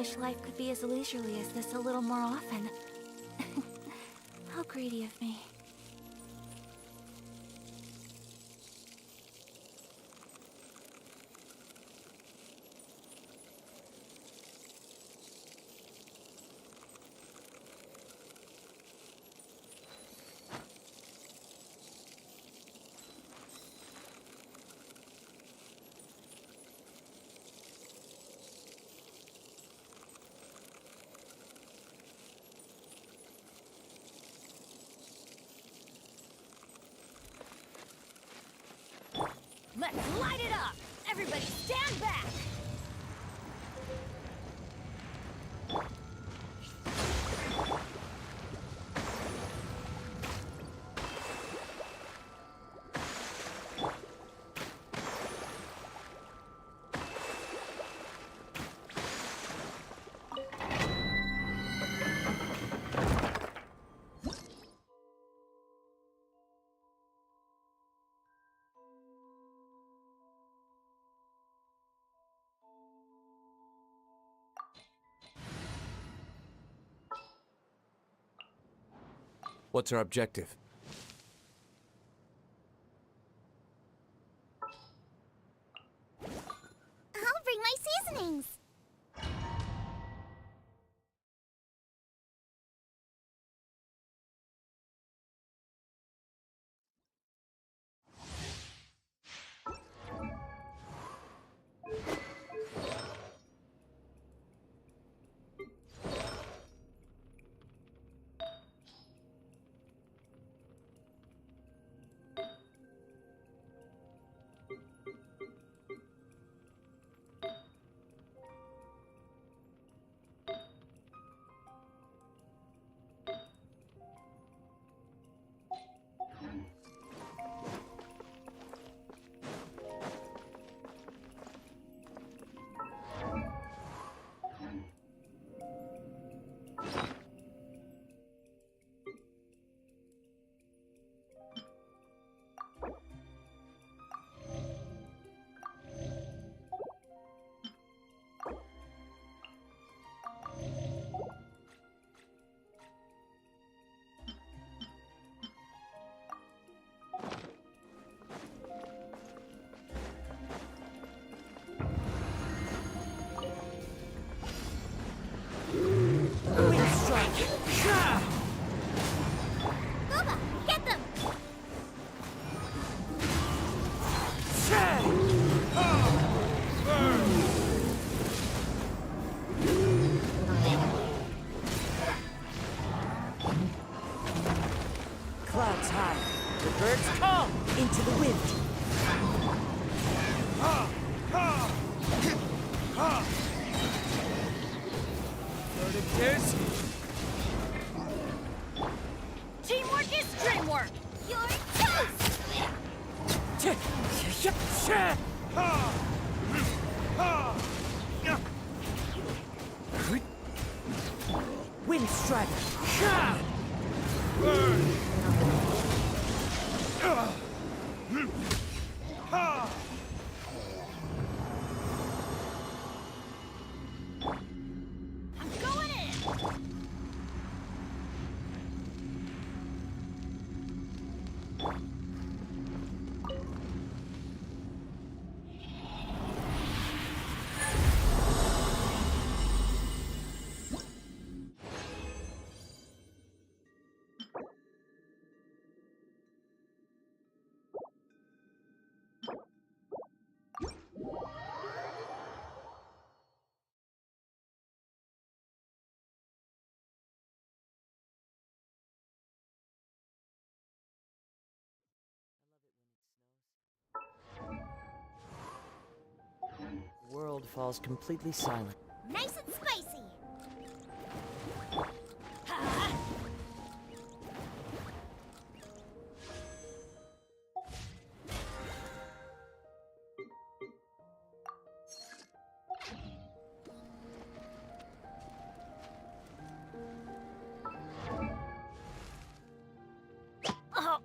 wish life could be as leisurely as this a little more often. How greedy of me. Let's light it up! Everybody stand back! What's our objective? I'll bring my seasonings! Boba, get them! Clouds high, the birds call into the wind. Teamwork is dreamwork! You're toast! Wind Strider. I'm going in! The world falls completely silent. Nice and spicy! Ha! Oh,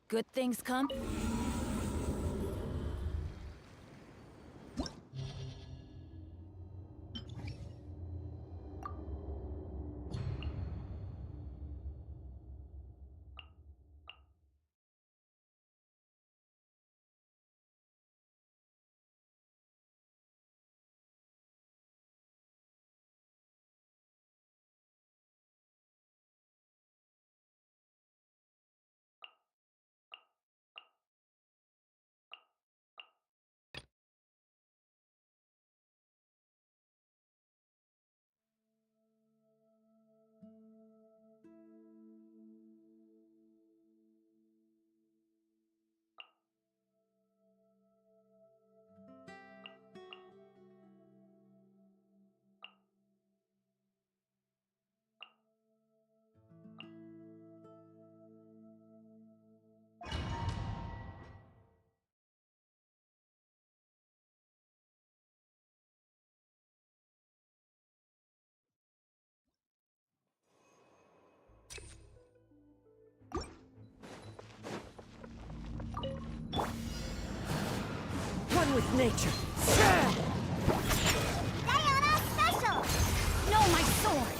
Good things come. One with nature. Diana special! No, my sword!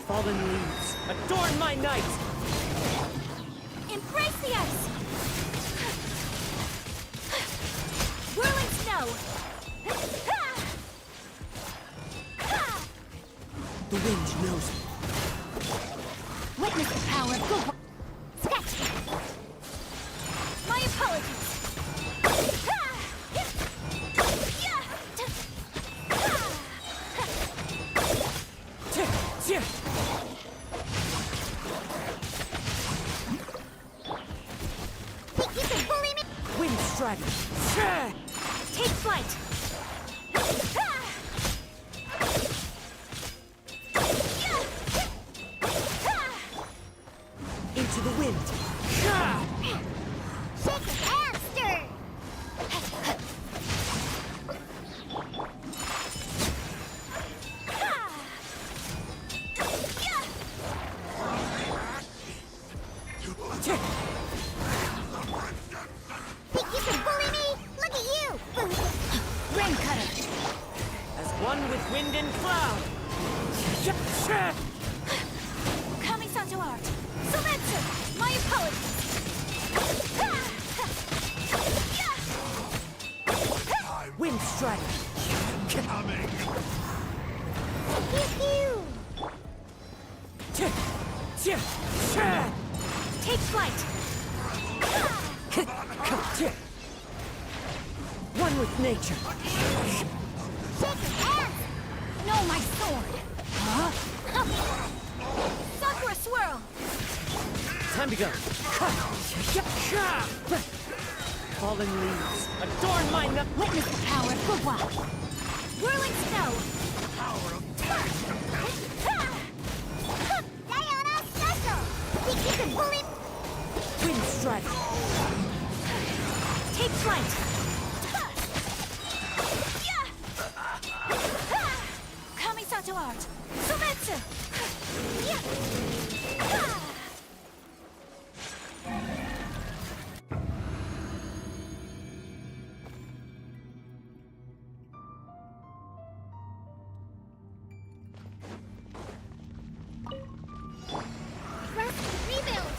Fallen leaves, adorn my night! Embrace the ice! Whirling snow! The wind knows me. Witness the power of good. Sketch! My apologies! Think you can bully me? Wind strider. Take flight! Into the wind. Shake and stir! Think you can bully me? Look at you! Rain cutter! As one with wind and cloud. Kami-santo art! Sometsu! My apologies! Wind strider. Pew-pew! Take flight! One with nature. Shake your hands! No, my sword! Sakura swirl! Time to go. Fallen leaves, adorn my night. Witness the power of Gugwa! Whirling snow! Diana special! Think you can bully? Wind strider. Take flight! Kami-santo art! Sometsu! Rest and rebuild!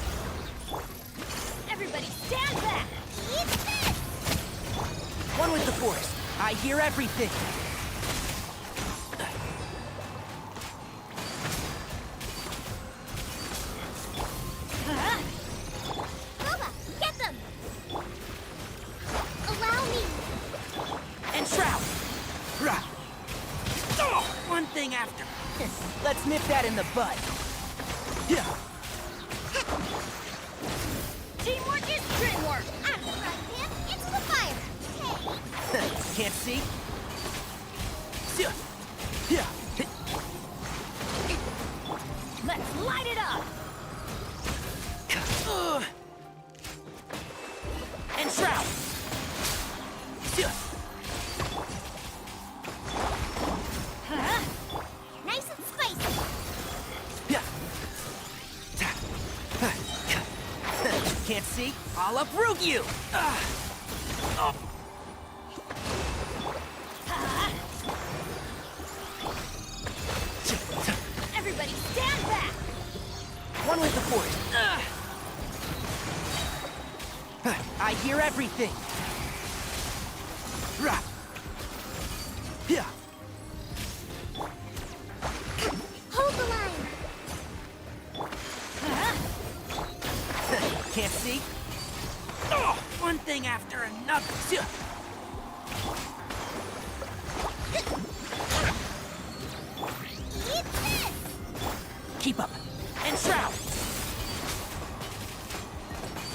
Everybody stand back! Eat this! One with the force. I hear everything. Boba, get them! Allow me! And shroud. Rah. Oh, one thing after. Let's nip that in the bud. Yeah. Teamwork is dreamwork! I'm the front him into the fire! Hey! Can't see? Yeah. Let's light it up! And shroud. Huh? Nice and spicy! Yeah. see? I'll uproot you! Everybody stand back! One with the force. I hear everything. Rah. Yeah. Hold the line! Can't see? One thing after another. Eat this! Keep up. And shroud.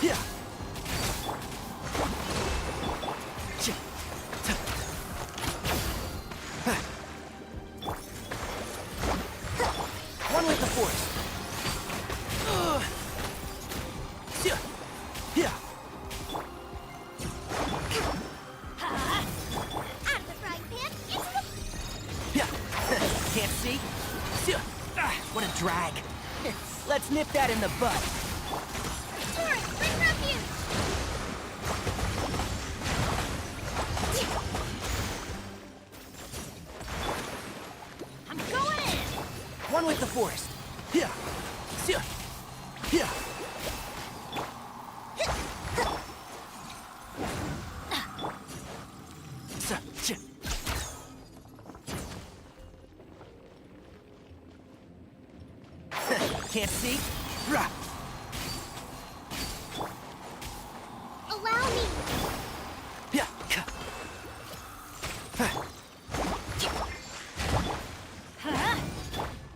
Yeah. One with the force. Yeah. Out of the frying pan, into the... Yeah. Can't see? What a drag. Let's nip that in the bud. Torrent, bring refuge! I'm going in! One with the force. Yeah. Yeah. Can't see? Rah. Allow me! Yeah.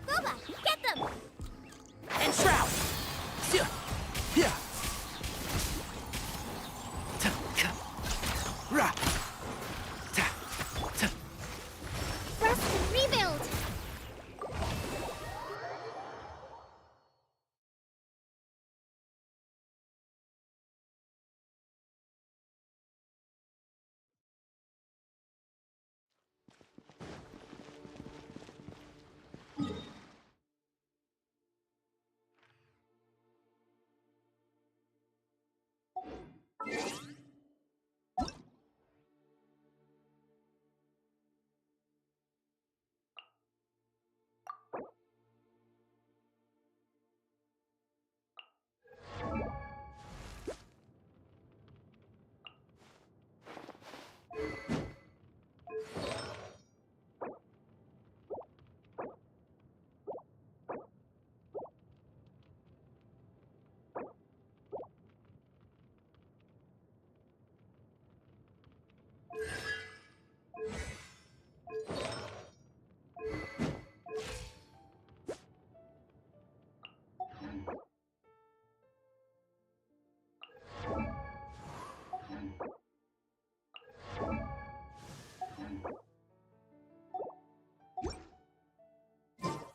Boba, get them! And shroud. Yeah. Rah. Rest and rebuild!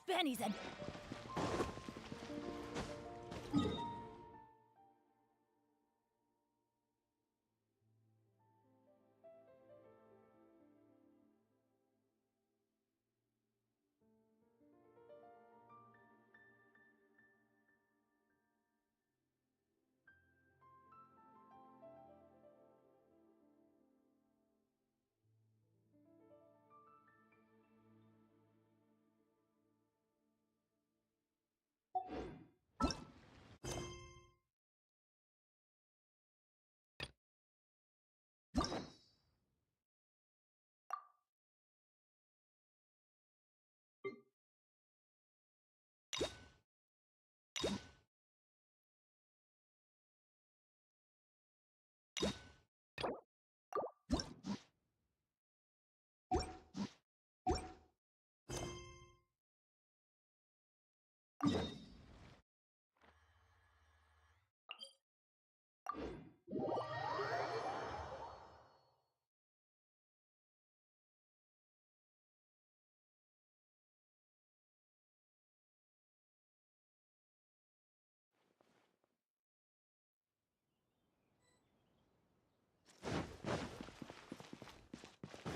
Benny's a...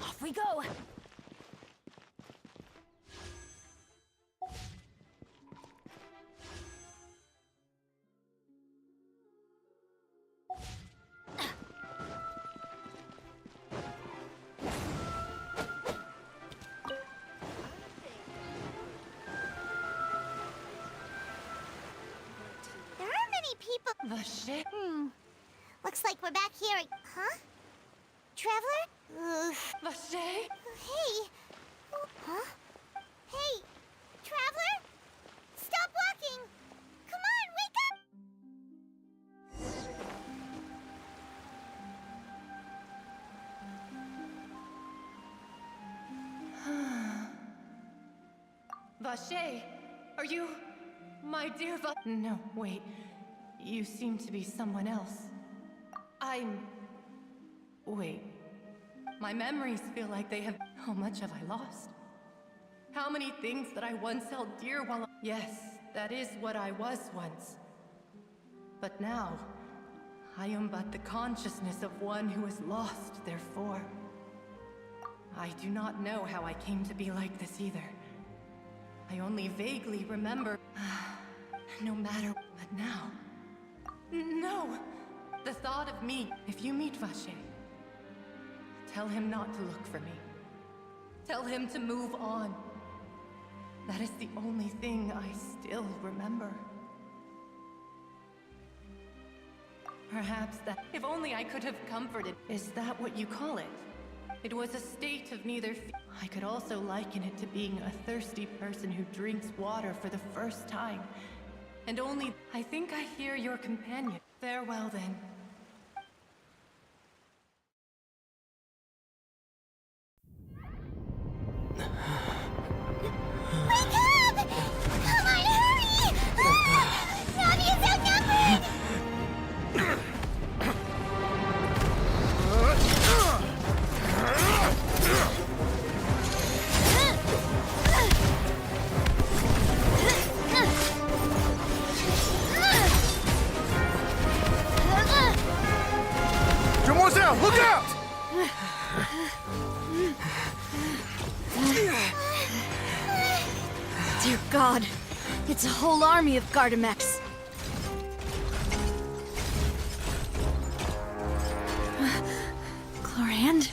Off we go! Vache? Looks like we're back here. Huh? Traveler? Vache? Hey. Huh? Hey, Traveler? Stop walking! Come on, wake up! Vache, are you my dear No, wait. You seem to be someone else. Wait. My memories feel like they have... How much have I lost? How many things that I once held dear while... Yes, that is what I was once. But now, I am but the consciousness of one who is lost, therefore. I do not know how I came to be like this either. I only vaguely remember... No matter... But now... No! The thought of me... If you meet Vache, tell him not to look for me. Tell him to move on. That is the only thing I still remember. Perhaps that... If only I could have comforted... Is that what you call it? It was a state of neither... I could also liken it to being a thirsty person who drinks water for the first time. And only... I think I hear your companion. Farewell, then. Wake up! Come on, hurry! Navia's outnumbered! Demoiselle, look out! Dear God, it's a whole army of Gardamex. Chlorand?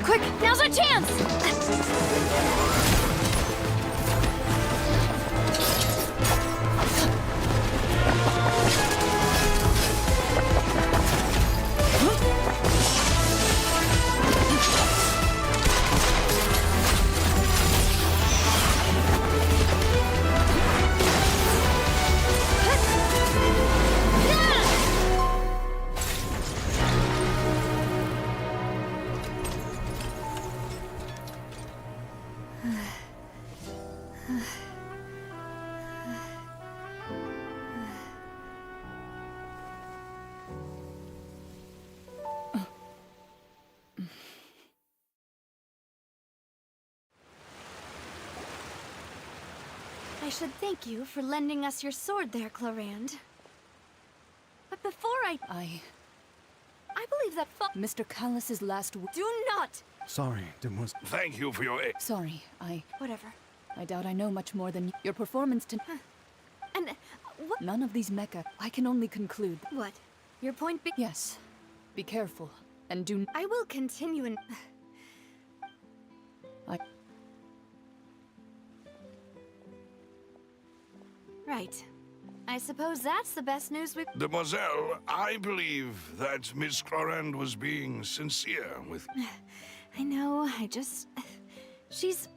Quick, now's our chance! I should thank you for lending us your sword there, Chlorand. But before I believe that Mr. Callus's last Do not! Sorry, Demoiselle. Thank you for your aid. Sorry, Whatever. I doubt I know much more than your performance to... And what? None of these mecha. I can only conclude. What? Your point be... Yes. Be careful, and do... I will continue in... Right. I suppose that's the best news we... Demoiselle, I believe that Miss Chlorand was being sincere with... I know, I just... She's...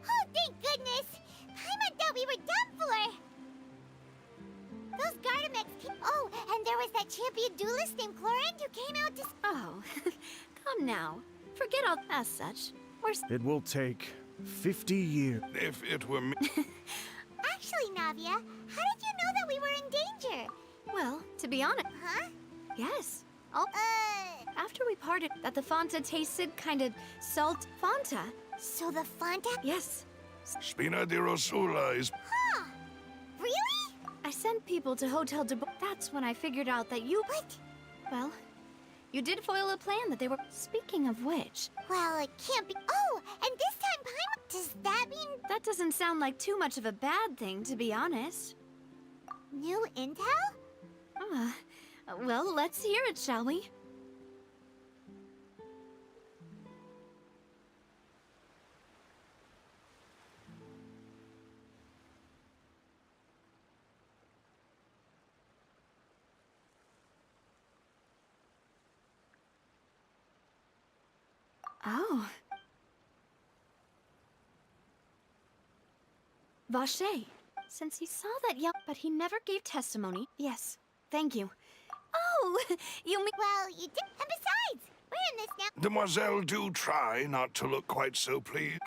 Oh, thank goodness! Paimon thought we were done for! Those Gardamex came... Oh, and there was that champion duelist named Chlorand who came out to... Oh, come now. Forget all as such. It will take 50 years. If it were me... Actually, Navia, how did you know that we were in danger? Well, to be honest... Huh? Yes. After we parted, that the Fanta tasted kind of salt Fanta. So the Fanta... Yes. Spina di Rosula is... Huh. Really? I sent people to Hotel de... That's when I figured out that you... What? Well, you did foil a plan that they were... Speaking of which, Well, it can't be. Oh, and this time Paimon. Does that mean that doesn't sound like too much of a bad thing, to be honest. new intel? Well, let's hear it, shall we? Oh. Vache, since he saw that young... But he never gave testimony. Yes, thank you. Oh, you mean... Well, you did. And besides, we're in this now. Demoiselle, do try not to look quite so pleased.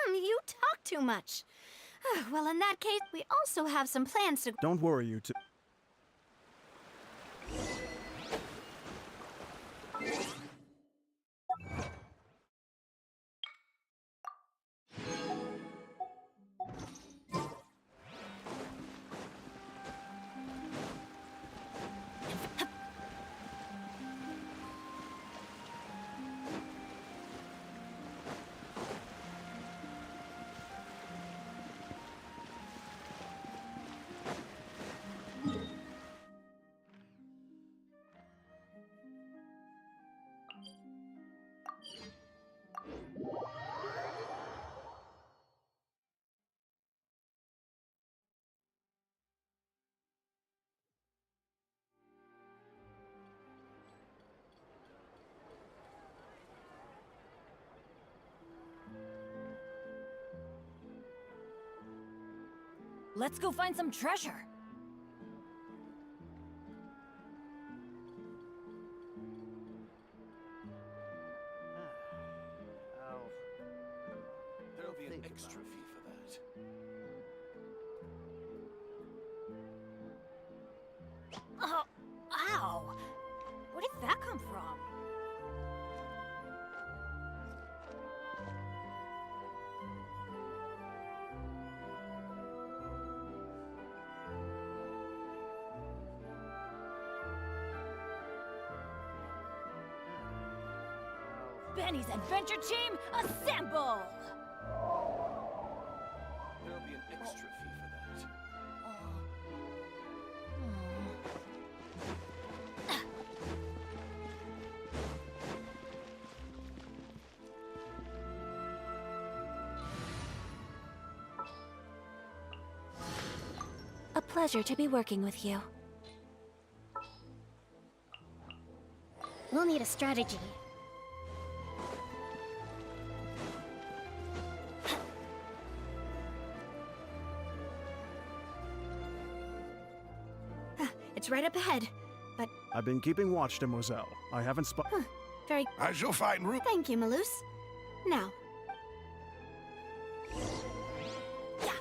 You talk too much. Well, in that case, we also have some plans to... Don't worry, you two. Let's go find some treasure. There'll be an extra fee for that. Oh, ow! Where did that come from? Benny's adventure team, assemble! There'll be an extra fee for that. A pleasure to be working with you. We'll need a strategy. It's right up ahead, but... I've been keeping watch, Demoiselle. I haven't Very... I shall find room. Thank you, Malouse. Now. Yeah.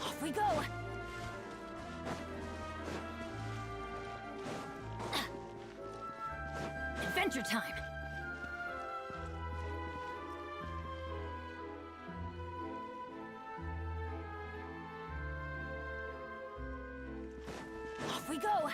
Off we go! Adventure time! Off we go!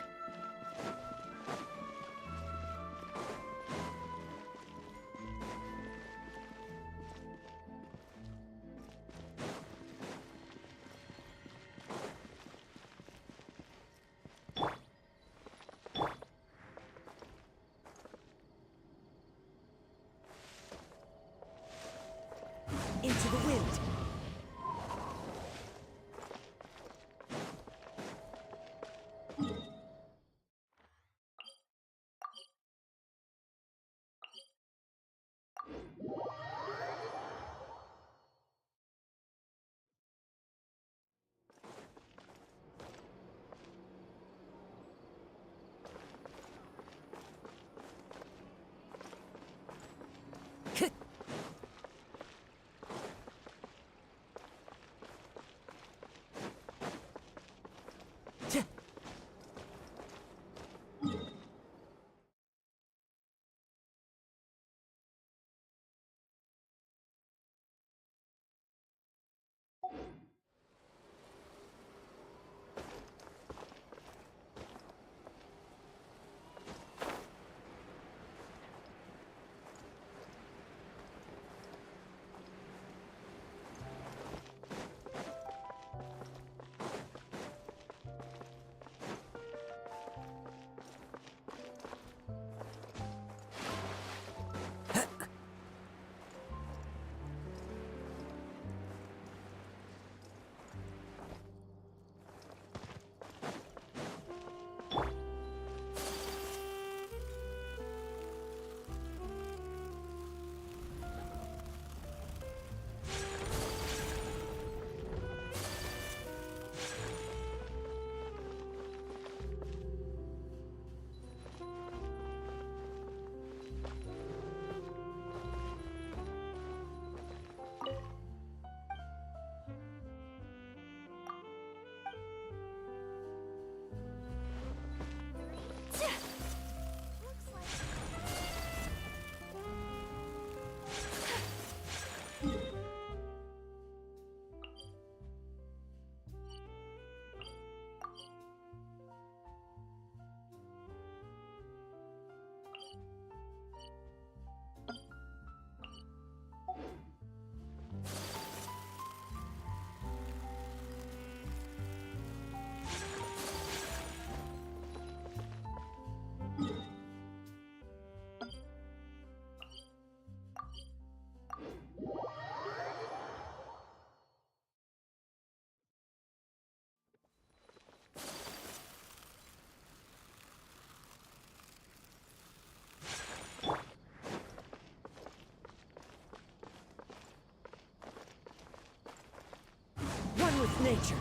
with nature.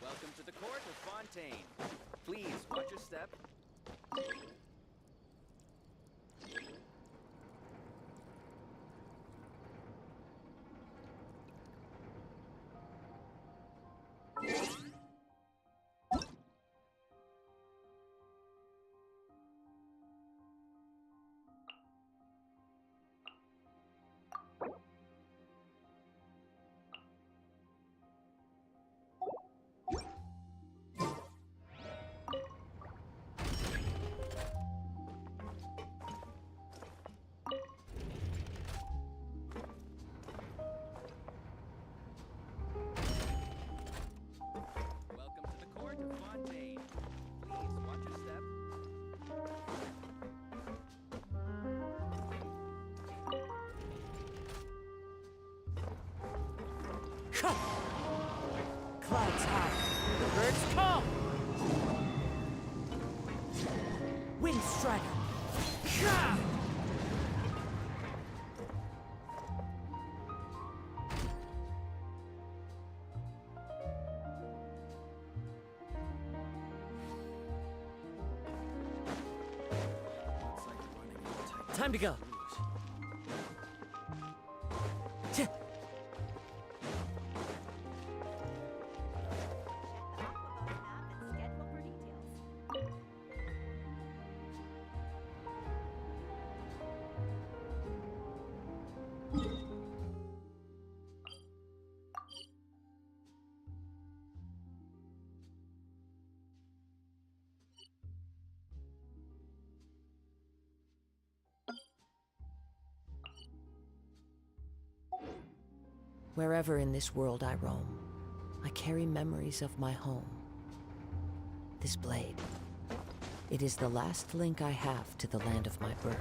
Welcome to the court of Fontaine. Please watch your step. Welcome to the court of Fontaine. Please watch your step. Clouds high, the birds call. Wind strider. Time to go. Wherever in this world I roam, I carry memories of my home. This blade, it is the last link I have to the land of my birth.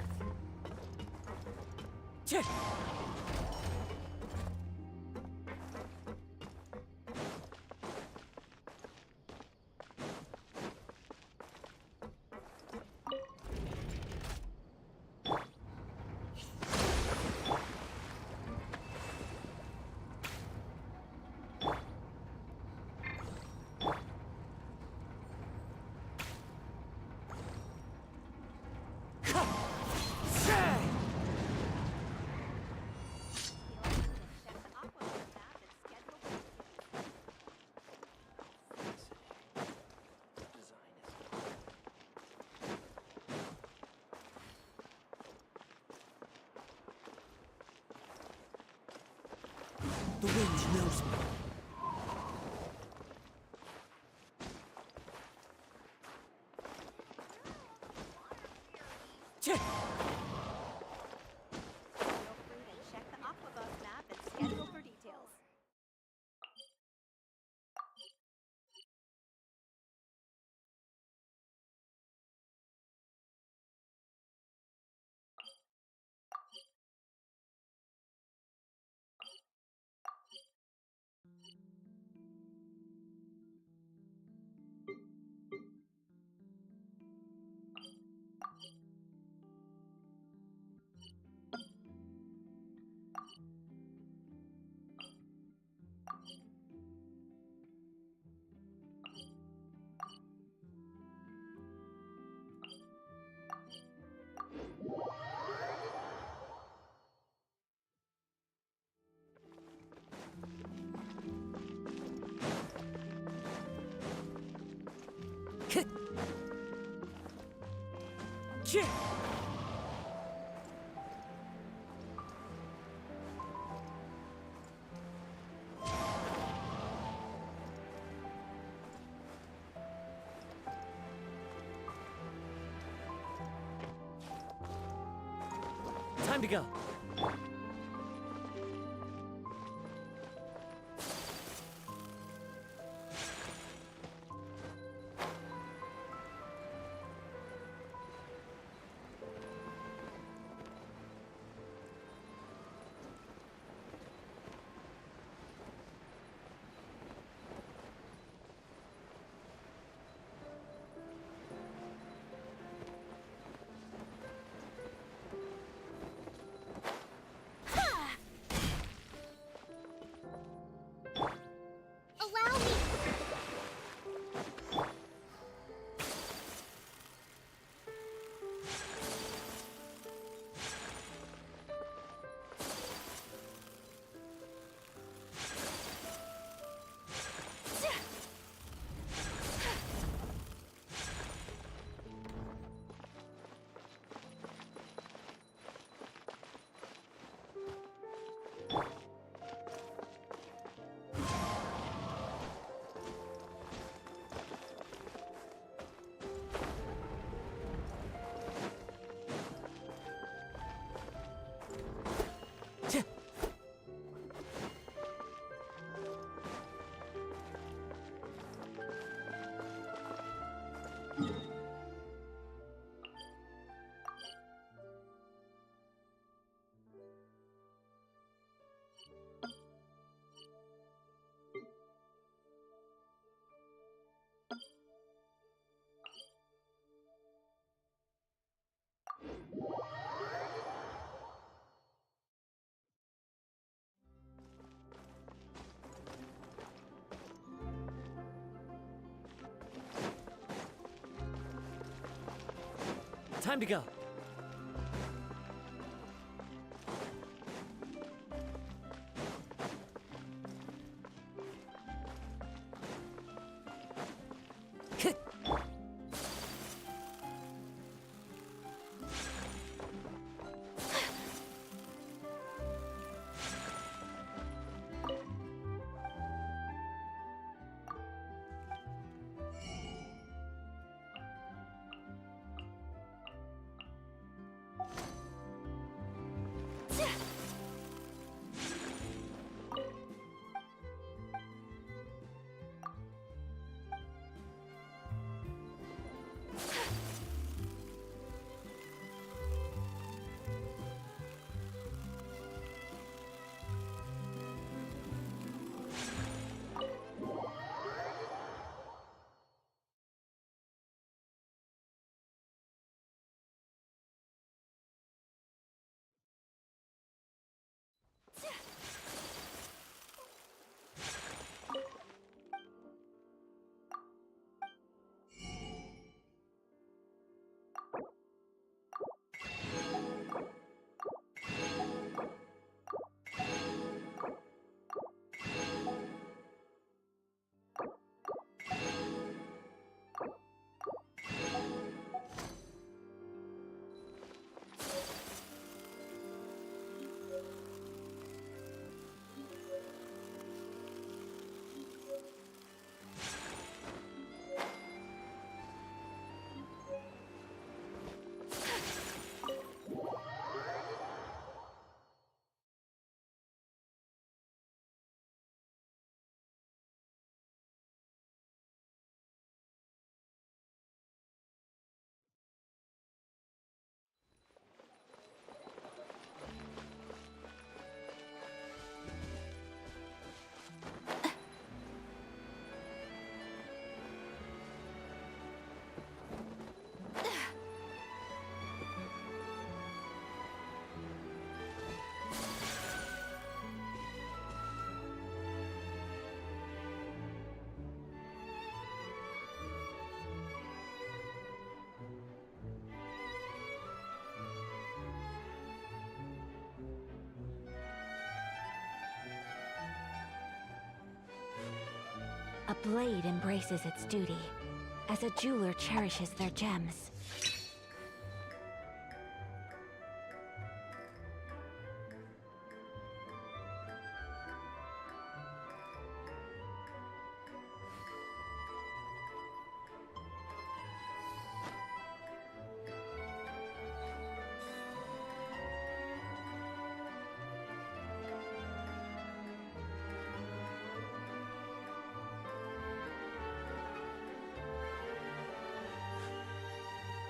The wind knows me. Feel free to check the Aquabus map and schedule for details. Time to go. Allow me. Time to go. A blade embraces its duty, as a jeweler cherishes their gems.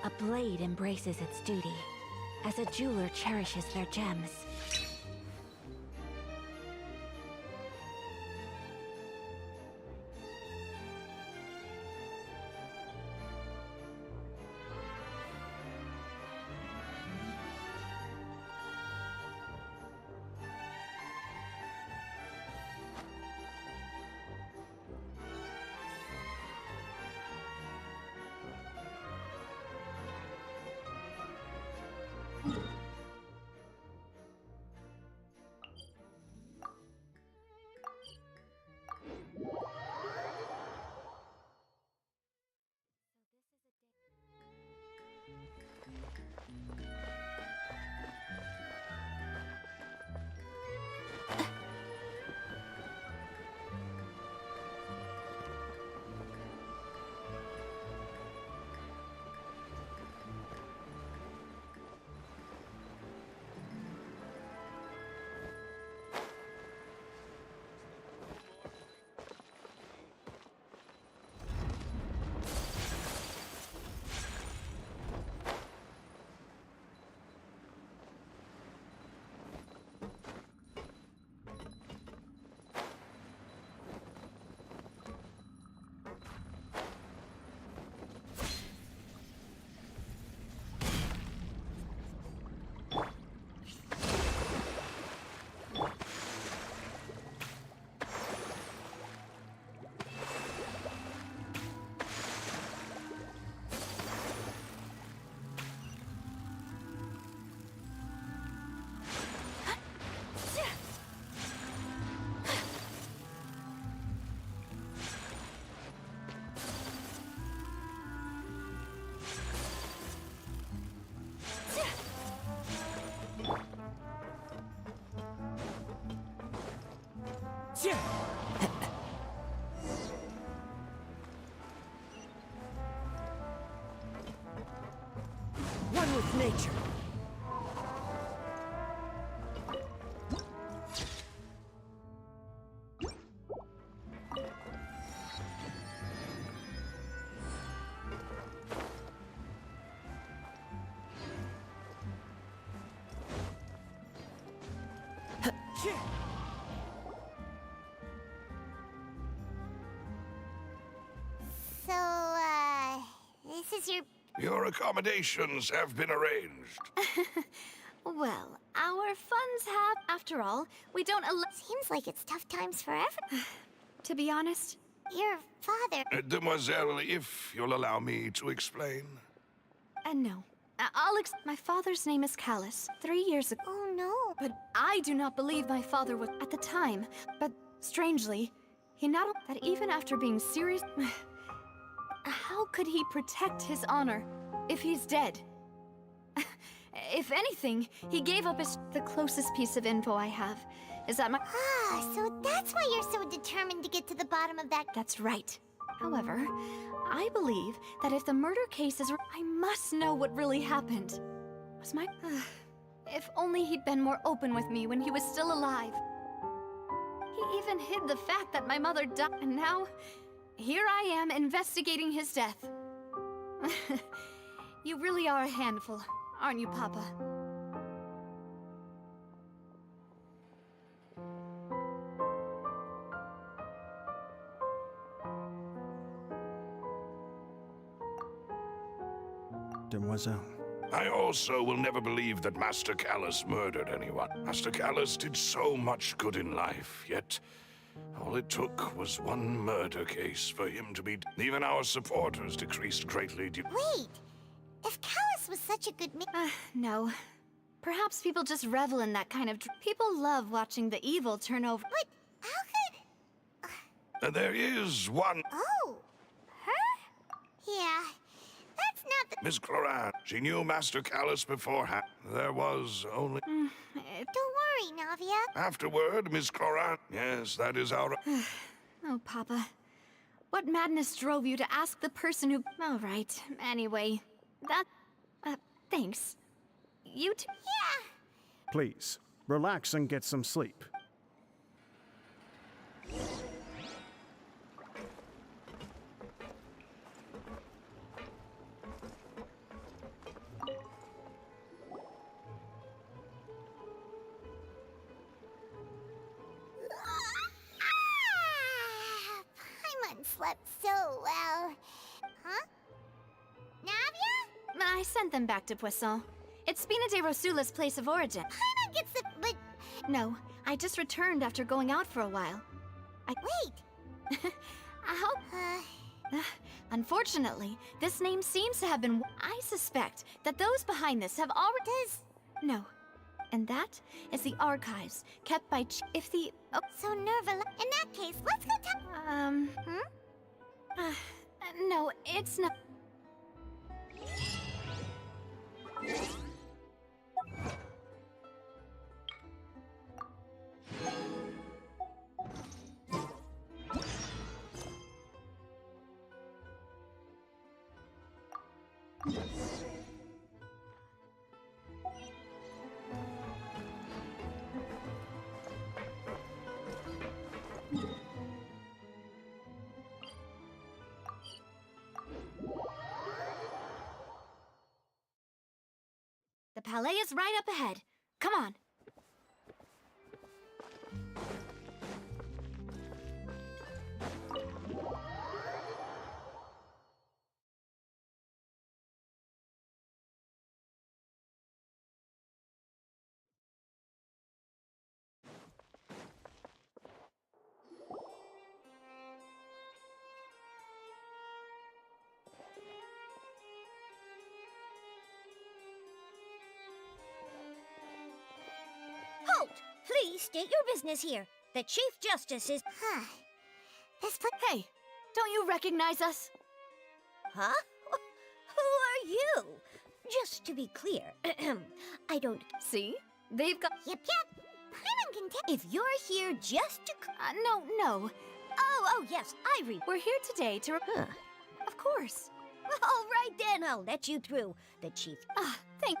A blade embraces its duty, as a jeweler cherishes their gems. One with nature. So, this is your... Your accommodations have been arranged. Well, our funds have... After all, we don't Seems like it's tough times for everyone. To be honest, Your father... Demoiselle, if you'll allow me to explain. no. My father's name is Callus. 3 years ago. Oh no. But I do not believe my father was at the time. But strangely, he not that even after being serious... How could he protect his honor if he's dead? If anything, he gave up the closest piece of info I have is that So that's why you're so determined to get to the bottom of that... That's right. However, I believe that if the murder case is... I must know what really happened. Was my... if only he'd been more open with me when he was still alive. He even hid the fact that my mother died, and now... Here I am investigating his death. You really are a handful, aren't you, Papa? Demoiselle. I also will never believe that Master Callus murdered anyone. Master Callus did so much good in life, yet all it took was one murder case for him to be... Even our supporters decreased greatly due... Wait! If Callus was such a good No. Perhaps people just revel in that kind of... People love watching the evil turn over... But how could... There is one... Oh! Her? Yeah. That's not the... Miss Clorinde. She knew Master Callus beforehand. There was only... Don't worry, Navia. Afterward, Miss Clorinde. Yes, that is our... Oh, Papa. What madness drove you to ask the person who... All right. Anyway, that... thanks. You two... Yeah. Please, relax and get some sleep. so, well... Huh? Navia? I sent them back to Poisson. It's Spina de Rosula's place of origin. Paimon gets the... but... No, I just returned after going out for a while. Wait! How? Unfortunately, this name seems to have been... I suspect that those behind this have already... No. And that is the archives kept by if the... Oh, So Nervala... In that case, let's go talk... no, it's not... The palais is right up ahead. Come on. Halt! Please state your business here. The Chief Justice is... Huh. This place... Hey, don't you recognize us? Huh? Who are you? Just to be clear, I don't... See? They've got... Yep. Paimon can tell... If you're here just to... No. Oh, yes, I read. We're here today to... Huh. Of course. All right then, I'll let you through. The Chief... Thank...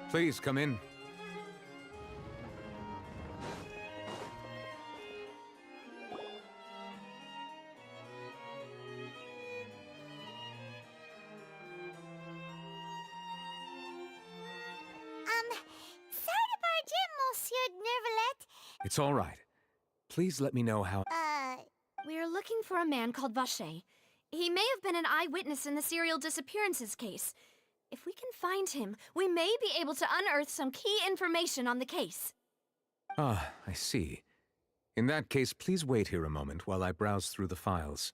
Please come in. Sorry to barge in, Monsieur Nervalet. It's all right. Please let me know how... We're looking for a man called Vacher. He may have been an eyewitness in the serial disappearances case. If we can find him, we may be able to unearth some key information on the case. Ah, I see. In that case, please wait here a moment while I browse through the files.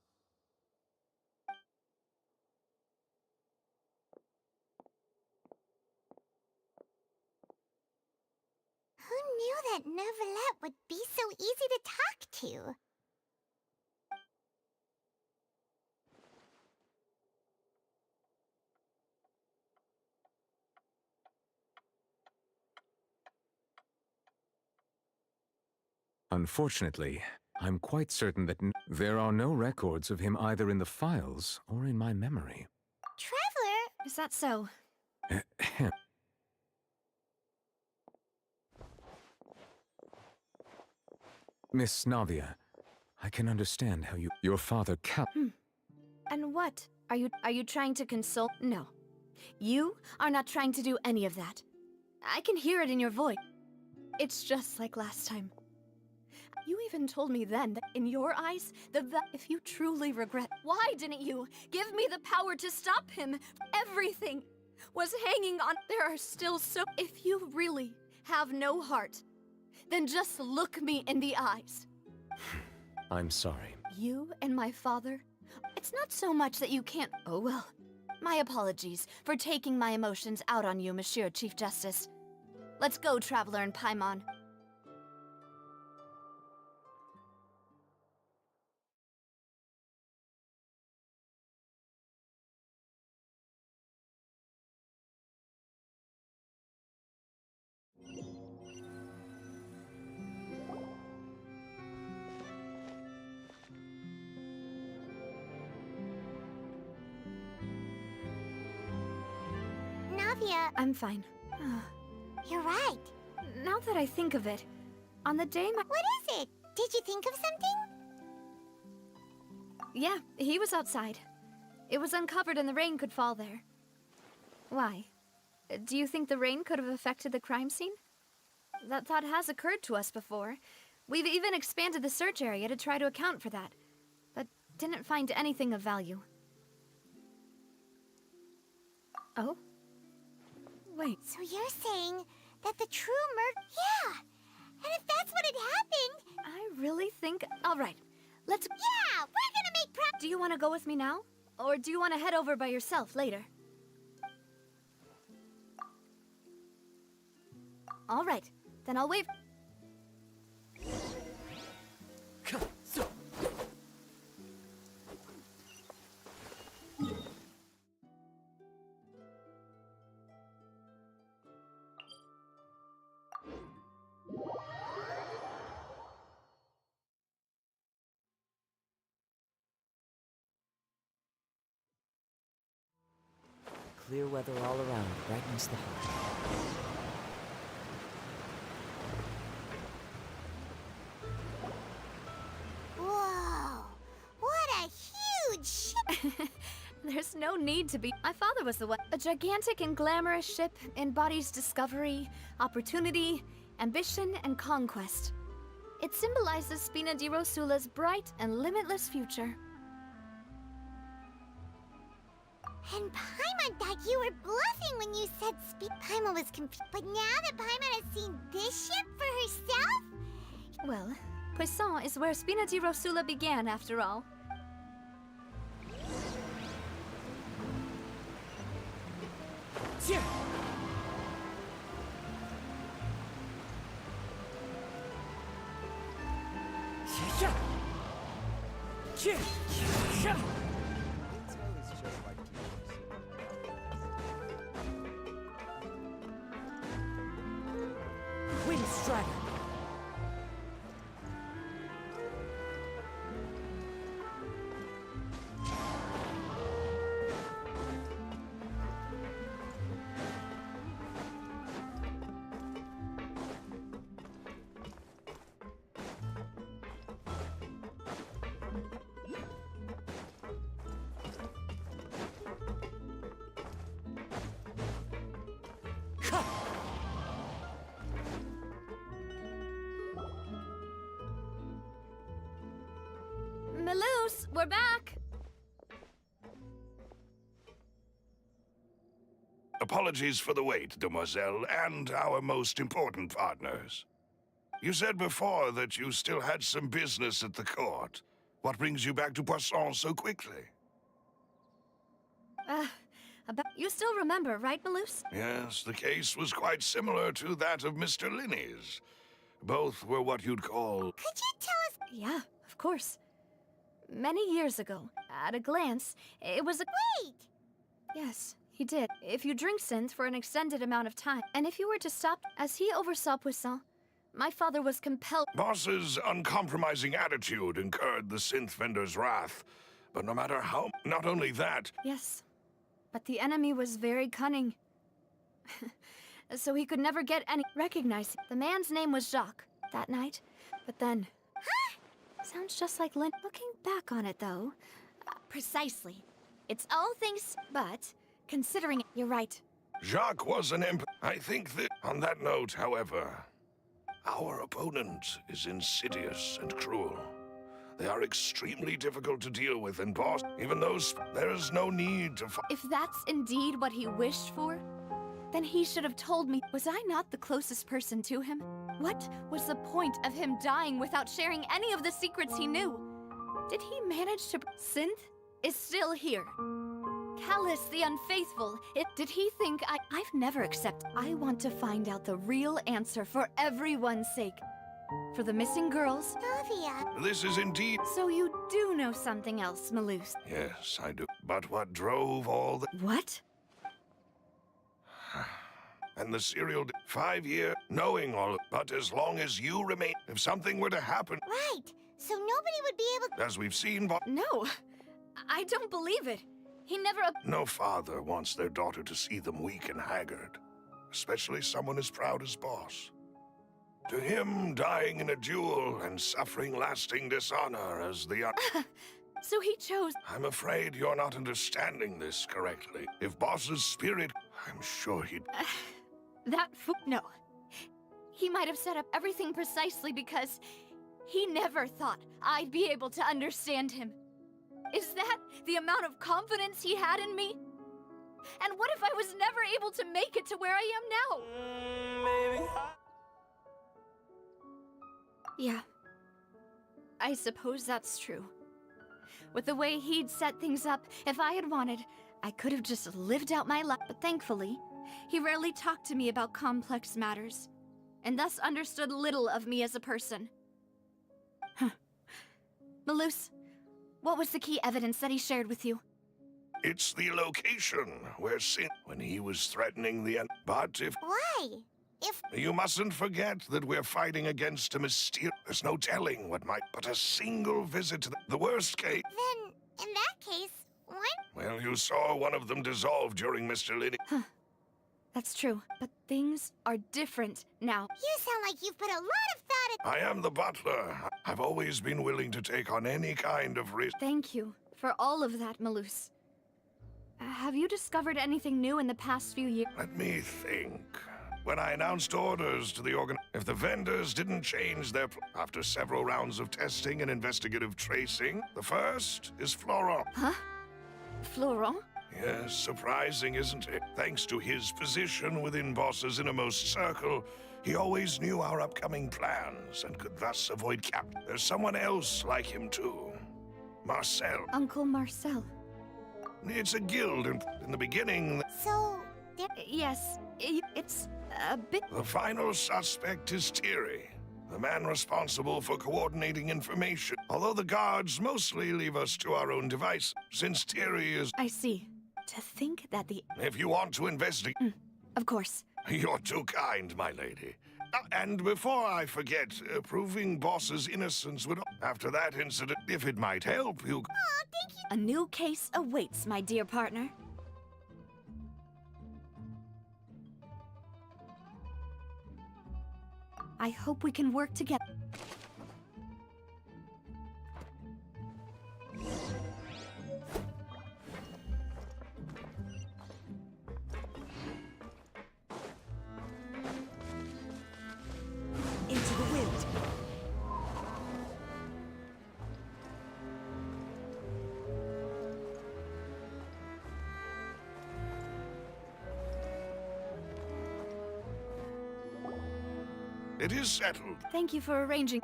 Who knew that Nervalet would be so easy to talk to? Unfortunately, I'm quite certain that there are no records of him either in the files or in my memory. Traveler? Is that so? Miss Navia, I can understand how your father And what? Are you trying to console? No. You are not trying to do any of that. I can hear it in your voice. It's just like last time. You even told me then that in your eyes, if you truly regret, why didn't you give me the power to stop him? Everything was hanging on. There are still so... If you really have no heart, then just look me in the eyes. I'm sorry. You and my father? It's not so much that you can't... Oh well. My apologies for taking my emotions out on you, Monsieur Chief Justice. Let's go, Traveler and Paimon. Navia, I'm fine. you're right. Now that I think of it, on the day my... What is it? Did you think of something? Yeah, he was outside. It was uncovered and the rain could fall there. Why? Do you think the rain could have affected the crime scene? That thought has occurred to us before. We've even expanded the search area to try to account for that, but didn't find anything of value. Oh? Wait. So you're saying that the true murder... Yeah! And if that's what had happened... I really think... All right, let's... Yeah! We're gonna make Do you want to go with me now? Or do you want to head over by yourself later? All right, then I'll wait. Clear weather all around brightens the heart. Whoa! What a huge ship! There's no need to be. My father was the one. A gigantic and glamorous ship embodies discovery, opportunity, ambition, and conquest. It symbolizes Spina di Rosula's bright and limitless future. And Paimon thought you were bluffing when you said Paimon was confused. But now that Paimon has seen this ship for herself? Well, Poisson is where Spina di Rosula began, after all. Wind Strider! Melus, we're back! Apologies for the wait, demoiselle, and our most important partners. You said before that you still had some business at the court. What brings you back to Poisson so quickly? You still remember, right, Melus? Yes, the case was quite similar to that of Mr. LYNEY's. Both were what you'd call... Could you tell us... Yeah, of course. Many years ago, at a glance, it was a... Wait! Yes, he did. If you drink synth for an extended amount of time, and if you were to stop, as he oversaw Poisson, my father was compelled... Boss's uncompromising attitude incurred the synth vendor's wrath. But no matter how... Not only that... Yes, but the enemy was very cunning. So he could never get any... Recognize. The man's name was Jacques, that night. But then... Sounds just like Lynn. Looking back on it, though... precisely. It's all things... But, considering it, you're right. Jacques was an imp... I think that... On that note, however... Our opponent is insidious and cruel. They are extremely difficult to deal with, and boss... Even though there is no need to... If that's indeed what he wished for, then he should have told me. Was I not the closest person to him? What was the point of him dying without sharing any of the secrets he knew? Did he manage to... Synth is still here. Callus the unfaithful. Did he think I've never accepted... I want to find out the real answer for everyone's sake. For the missing girls. Navia. This is indeed... So you do know something else, Melus. Yes, I do. But what drove all the... What? And the serial... 5 year... Knowing all... But as long as you remain... If something were to happen... Right. So nobody would be able to... As we've seen... No. I don't believe it. He never... No father wants their daughter to see them weak and haggard. Especially someone as proud as Boss. To him, dying in a duel and suffering lasting dishonor as the... So he chose. I'm afraid you're not understanding this correctly. If Boss's spirit, I'm sure he'd... No. He might have set up everything precisely because he never thought I'd be able to understand him. Is that the amount of confidence he had in me? And what if I was never able to make it to where I am now? Yeah. I suppose that's true. With the way he'd set things up, if I had wanted, I could have just lived out my life. But thankfully, he rarely talked to me about complex matters, and thus understood little of me as a person. Malus, what was the key evidence that he shared with you? It's the location where Sin... when he was threatening the end. But if... Why? If... You mustn't forget that we're fighting against a mysterious... There's no telling what might... But a single visit to the worst case... Then, in that case, what? Well, you saw one of them dissolve during Mr. Linney. That's true, but things are different now. You sound like you've put a lot of thought I am the butler. I've always been willing to take on any kind of risk. Thank you for all of that, Malus. Have you discovered anything new in the past few years? Let me think. When I announced orders to the if the vendors didn't change their after several rounds of testing and investigative tracing, the first is Florent. Huh? Florent? Yes, surprising, isn't it? Thanks to his position within Boss's innermost circle, he always knew our upcoming plans and could thus avoid There's someone else like him too. Marcel. Uncle Marcel. It's a guild, and in the beginning... So, yes, it's a bit... The final suspect is Thierry, the man responsible for coordinating information. Although the guards mostly leave us to our own device, since Thierry is... I see. To think that the... If you want to investigate... Of course. You're too kind, my lady. And before I forget, proving Boss's innocence would... After that incident, if it might help, you... Aw, thank you. A new case awaits, my dear partner. I hope we can work together. Into the wind. It is settled. Thank you for arranging.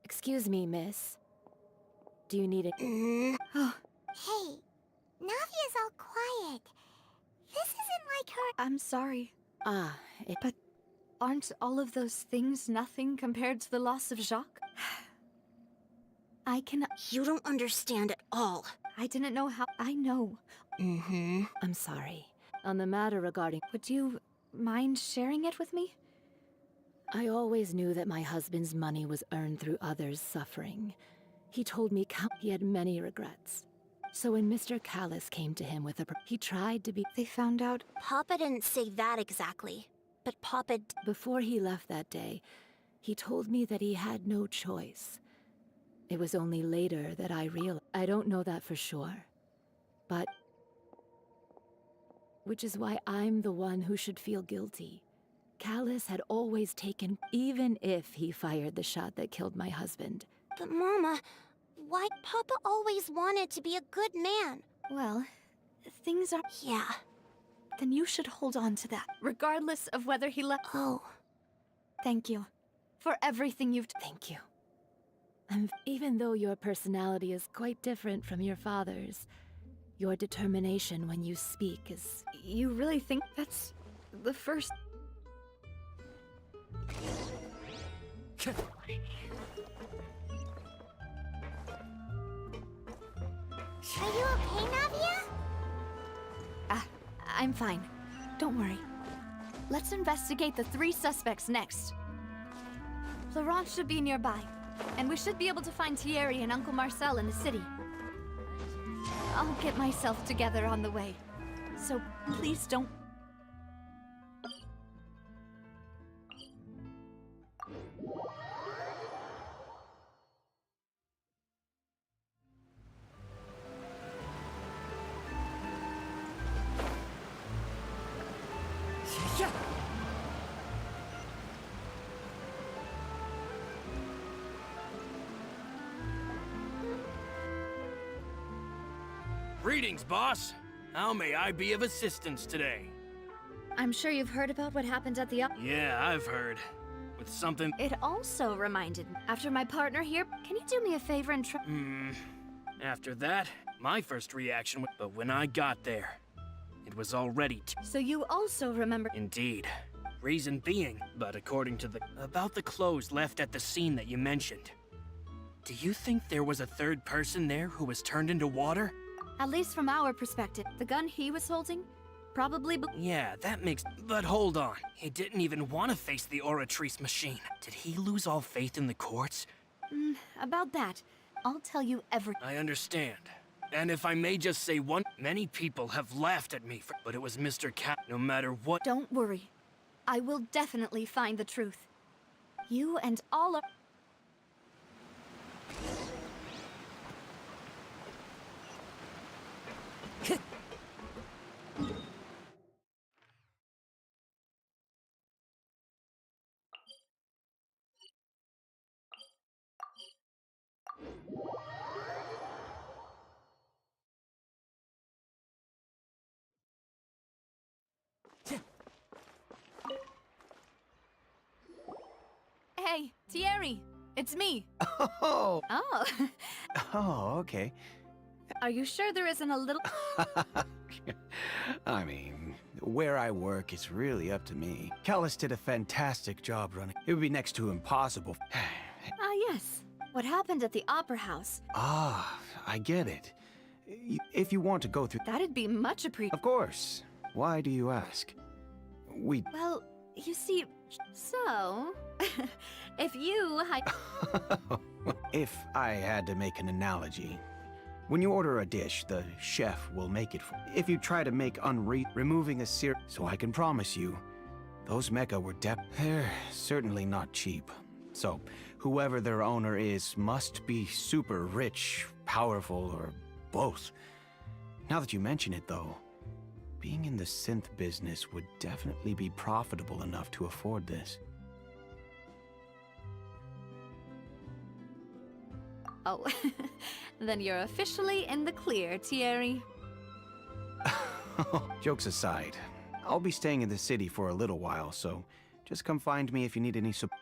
Excuse me, miss. Do you need it? Oh, Hey, Navia's all quiet. This isn't like her. I'm sorry. But Aren't all of those things nothing compared to the loss of Jacques? I cannot... You don't understand at all. I didn't know how... I know. I'm sorry. On the matter regarding... Would you mind sharing it with me? I always knew that my husband's money was earned through others' suffering. He told me he had many regrets. So when Mr. Callis came to him with a... He tried to be... They found out... Papa didn't say that exactly. But Papa... Before he left that day, he told me that he had no choice. It was only later that I realized... I don't know that for sure. But... Which is why I'm the one who should feel guilty. Callis had always taken... Even if he fired the shot that killed my husband. But Mama, why... Papa always wanted to be a good man. Well, things are... Yeah. Then you should hold on to that, regardless of whether he left... Oh. Thank you. For everything you've... Thank you. And even though your personality is quite different from your father's, your determination when you speak is... You really think that's the first... Are you okay, Navia? I'm fine. Don't worry. Let's investigate the 3 suspects next. Florent should be nearby, and we should be able to find Thierry and Uncle Marcel in the city. I'll get myself together on the way, so please don't... Greetings, boss. How may I be of assistance today? I'm sure you've heard about what happened at the Yeah, I've heard. With something... It also reminded me, after my partner here, can you do me a favor and try... After that, my first reaction was... But when I got there, it was already So you also remember... Indeed. Reason being, but according to the... About the clothes left at the scene that you mentioned. Do you think there was a third person there who was turned into water? At least from our perspective, the gun he was holding, probably... Yeah, that makes... But hold on. He didn't even want to face the Oratrice machine. Did he lose all faith in the courts? About that, I'll tell you I understand. And if I may just say one... Many people have laughed at me for... But it was Mr. Cat. No matter what... Don't worry. I will definitely find the truth. You and all of... Hey, Thierry, it's me. Oh, Oh, oh, okay. are you sure there isn't a little... I mean, where I work is really up to me. Callus did a fantastic job running. It would be next to impossible. Ah, yes. What happened at the Opera House? Ah, I get it. If you want to go through... That'd be much appreciated. Of course. Why do you ask? We... Well, you see, so... if you... If I had to make an analogy, when you order a dish, the chef will make it for... If you try to make removing a syrup, so I can promise you, those mecha were they're certainly not cheap. So, whoever their owner is must be super rich, powerful, or both. Now that you mention it, though, being in the synth business would definitely be profitable enough to afford this. Oh, then you're officially in the clear, Thierry. Jokes aside, I'll be staying in the city for a little while, so just come find me if you need any support.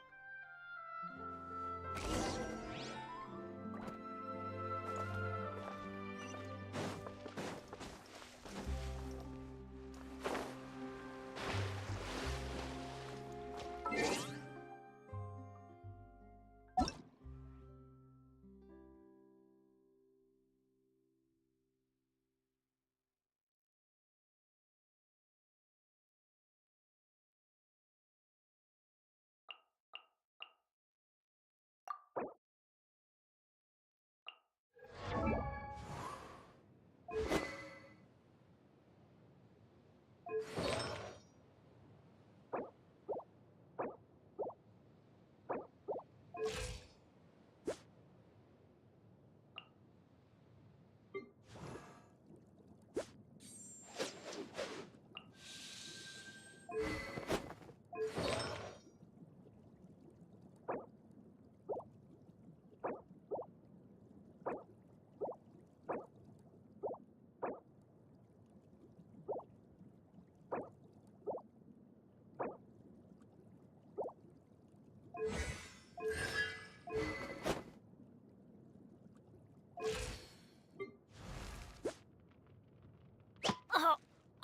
Oh,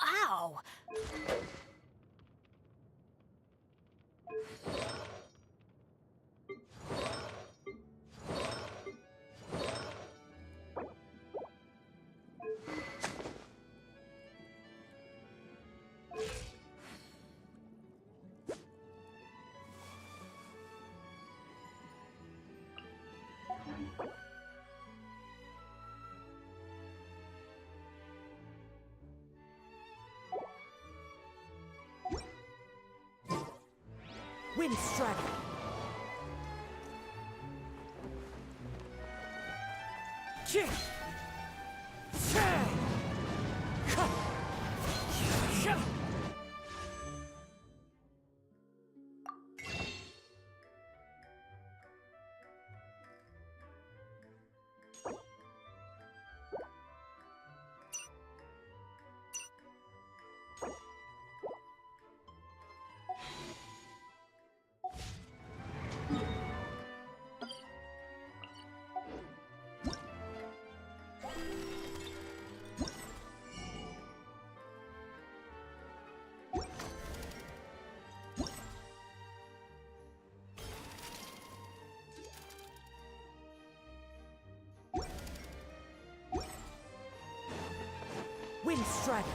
ow! Wind Strider! Kick! Say! Wind Strider!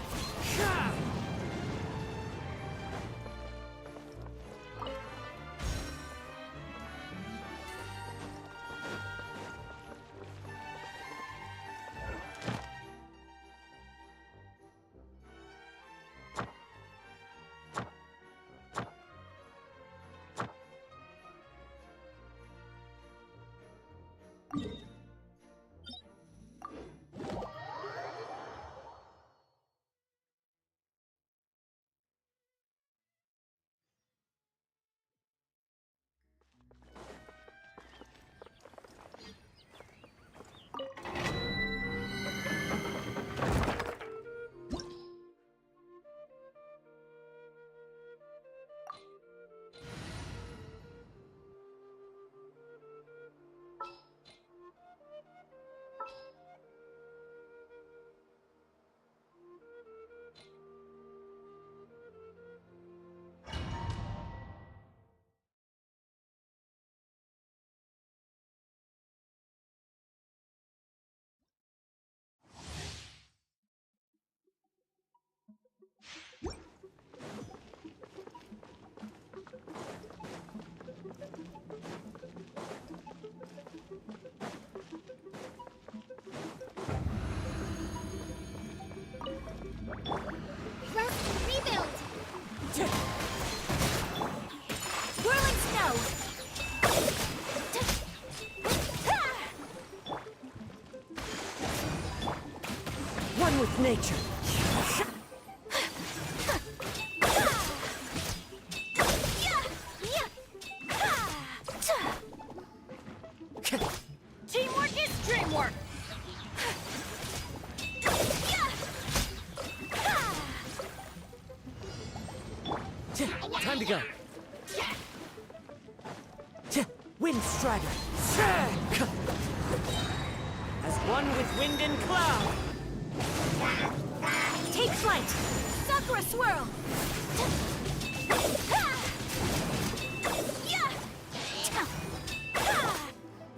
Rebuild! Whirling snow! One with nature! Teamwork is dreamwork! Time to go! Wind Strider! As one with wind and cloud! Take flight! Sakura swirl!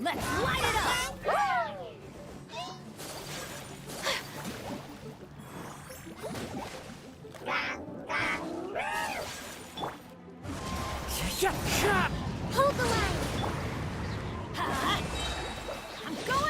Let's light it up! Hold the line! I'm going